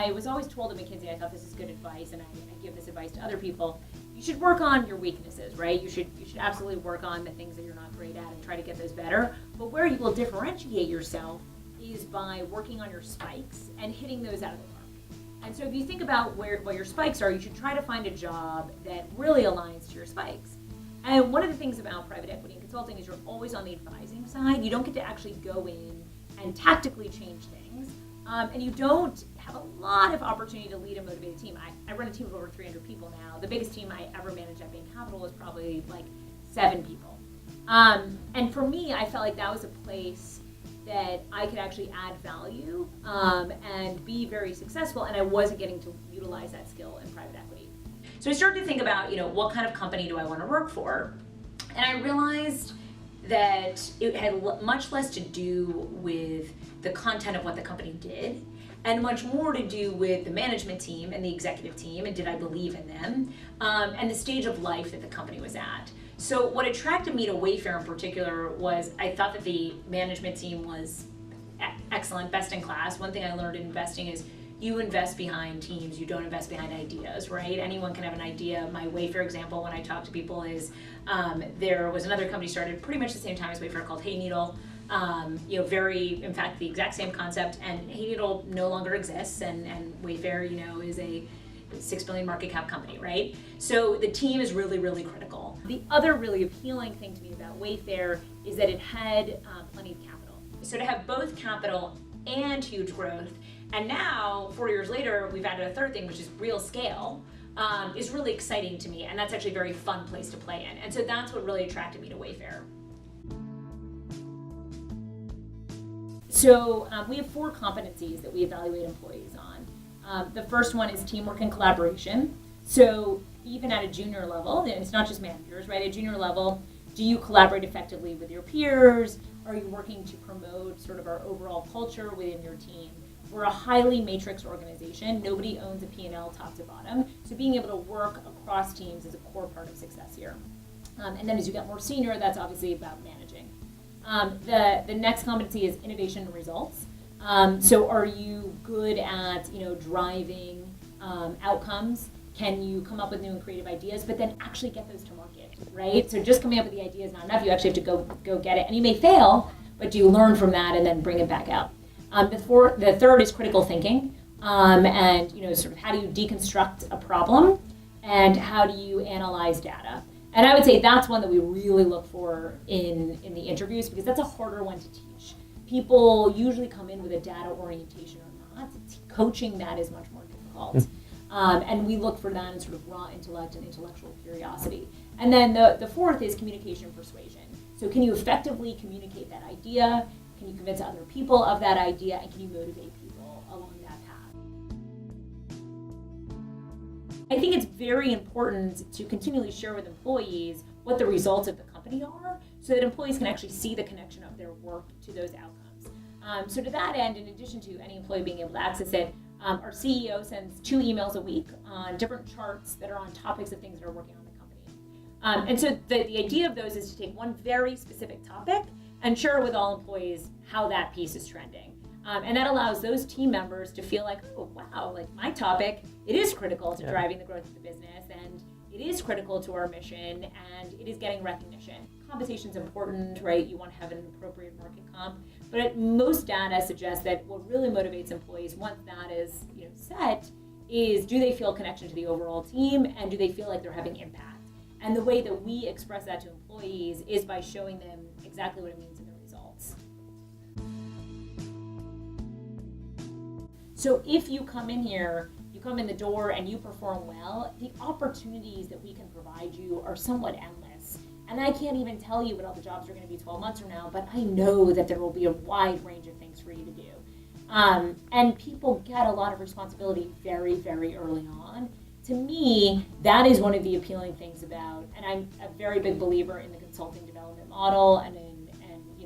I was always told at McKinsey, I thought this is good advice, and I give this advice to other people. You should work on your weaknesses, right? You should absolutely work on the things that you're not great at and try to get those better. But where you will differentiate yourself is by working on your spikes and hitting those out of the park. And so if you think about what your spikes are, you should try to find a job that really aligns to your spikes. And one of the things about private equity and consulting is you're always on the advising side. You don't get to actually go in and tactically change things. And you don't have a lot of opportunity to lead a motivated team. I run a team of over 300 people now. The biggest team I ever managed at Bain Capital was probably like 7 people. And for me, I felt like that was a place that I could actually add value and be very successful, and I wasn't getting to utilize that skill in private equity. So I started to think about, what kind of company do I want to work for? And I realized that it had much less to do with the content of what the company did and much more to do with the management team and the executive team, and did I believe in them, and the stage of life that the company was at. So what attracted me to Wayfair in particular was I thought that the management team was excellent, best in class. One thing I learned in investing is you invest behind teams, you don't invest behind ideas, right? Anyone can have an idea. My Wayfair example when I talk to people is there was another company started pretty much the same time as Wayfair called Hay Needle. In fact, the exact same concept, and Hay Needle no longer exists, and Wayfair, is a $6 billion market cap company, right? So the team is really, really critical. The other really appealing thing to me about Wayfair is that it had plenty of capital. So to have both capital and huge growth, and now 4 years later, we've added a third thing, which is real scale, is really exciting to me, and that's actually a very fun place to play in. And so that's what really attracted me to Wayfair. So we have 4 competencies that we evaluate employees on. The first one is teamwork and collaboration. So even at a junior level, and it's not just managers, right? At a junior level, do you collaborate effectively with your peers? Are you working to promote sort of our overall culture within your team? We're a highly matrix organization. Nobody owns a P&L top to bottom. So being able to work across teams is a core part of success here. And then as you get more senior, that's obviously about managing. The next competency is innovation and results. So are you good at driving outcomes? Can you come up with new and creative ideas, but then actually get those to market, right? So just coming up with the idea is not enough. You actually have to go get it, and you may fail, but do you learn from that and then bring it back out? The third is critical thinking, and sort of how do you deconstruct a problem, and how do you analyze data? And I would say that's one that we really look for in the interviews, because that's a harder one to teach. People usually come in with a data orientation or not. Coaching that is much more difficult. And we look for that in sort of raw intellect and intellectual curiosity. And then the fourth is communication persuasion. So can you effectively communicate that idea? Can you convince other people of that idea? And can you motivate people along that path? I think it's very important to continually share with employees what the results of the company are, so that employees can actually see the connection of their work to those outcomes. So to that end, in addition to any employee being able to access it, our CEO sends 2 emails a week on different charts that are on topics of things that are working on the company. And so the idea of those is to take one very specific topic and share with all employees how that piece is trending. And that allows those team members to feel like, oh, wow, like my topic, it is critical to driving the growth of the business, and it is critical to our mission, and it is getting recognition. Compensation is important, right? You want to have an appropriate market comp. But most data suggests that what really motivates employees once that is set is, do they feel connection to the overall team, and do they feel like they're having impact? And the way that we express that to employees is by showing them exactly what it means in the results. So if you come in here, you come in the door and you perform well, the opportunities that we can provide you are somewhat endless. And I can't even tell you what all the jobs are going to be 12 months from now, but I know that there will be a wide range of things for you to do. And people get a lot of responsibility very, very early on. To me, that is one of the appealing things about, and I'm a very big believer in the consulting development model and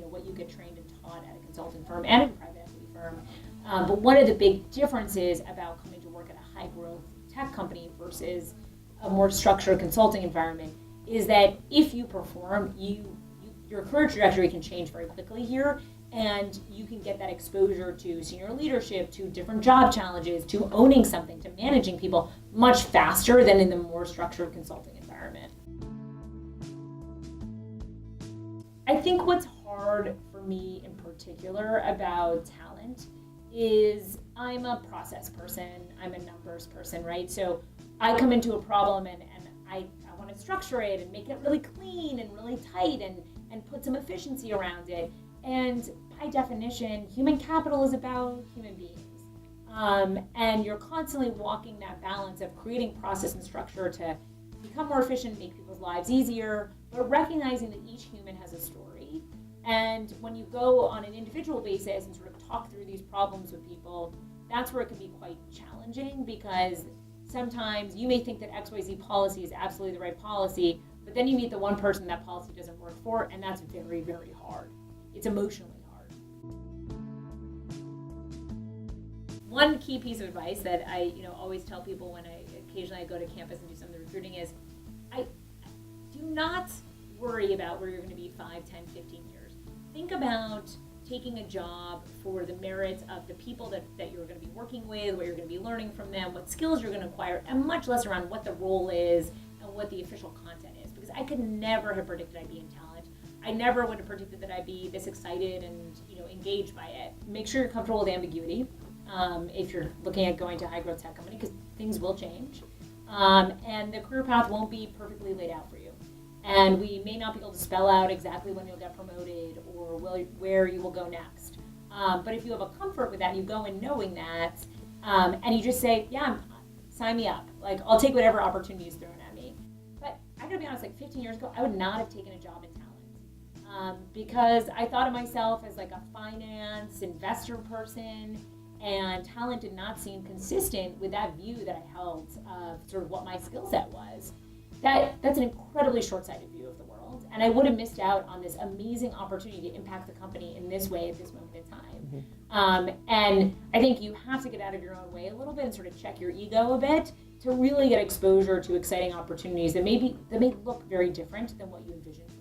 what you get trained and taught at a consulting firm and a private equity firm. But one of the big differences about coming to work at a high growth tech company versus a more structured consulting environment is that if you perform, your career trajectory can change very quickly here, And you can get that exposure to senior leadership, to different job challenges, to owning something, to managing people much faster than in the more structured consulting environment. I think what's hard for me in particular about talent is I'm a process person, I'm a numbers person, right? So I come into a problem and I want to structure it and make it really clean and really tight and put some efficiency around it. And by definition, human capital is about human beings. And you're constantly walking that balance of creating process and structure to become more efficient, make people's lives easier, but recognizing that each human has a story. And when you go on an individual basis and sort of talk through these problems with people, that's where it can be quite challenging, because sometimes you may think that XYZ policy is absolutely the right policy, but then you meet the one person that policy doesn't work for, and that's very, very hard. It's emotionally hard. One key piece of advice that I always tell people when I occasionally go to campus and do some of the recruiting is, I do not worry about where you're going to be 5, 10, 15 years. Think about taking a job for the merits of the people that you're going to be working with, what you're going to be learning from them, what skills you're going to acquire, and much less around what the role is and what the official content is. Because I could never have predicted I'd be in talent. I never would have predicted that I'd be this excited and engaged by it. Make sure you're comfortable with ambiguity if you're looking at going to a high-growth tech company, because things will change. And the career path won't be perfectly laid out for you. And we may not be able to spell out exactly when you'll get promoted or where you will go next. But if you have a comfort with that, you go in knowing that, and you just say, yeah, sign me up. Like, I'll take whatever opportunity is thrown at me. But I gotta be honest, like 15 years ago, I would not have taken a job in talent. Because I thought of myself as like a finance investor person, and talent did not seem consistent with that view that I held of sort of what my skill set was. That's an incredibly short-sighted view of the world, and I would have missed out on this amazing opportunity to impact the company in this way at this moment in time. Mm-hmm. And I think you have to get out of your own way a little bit and sort of check your ego a bit to really get exposure to exciting opportunities that may look very different than what you envisioned.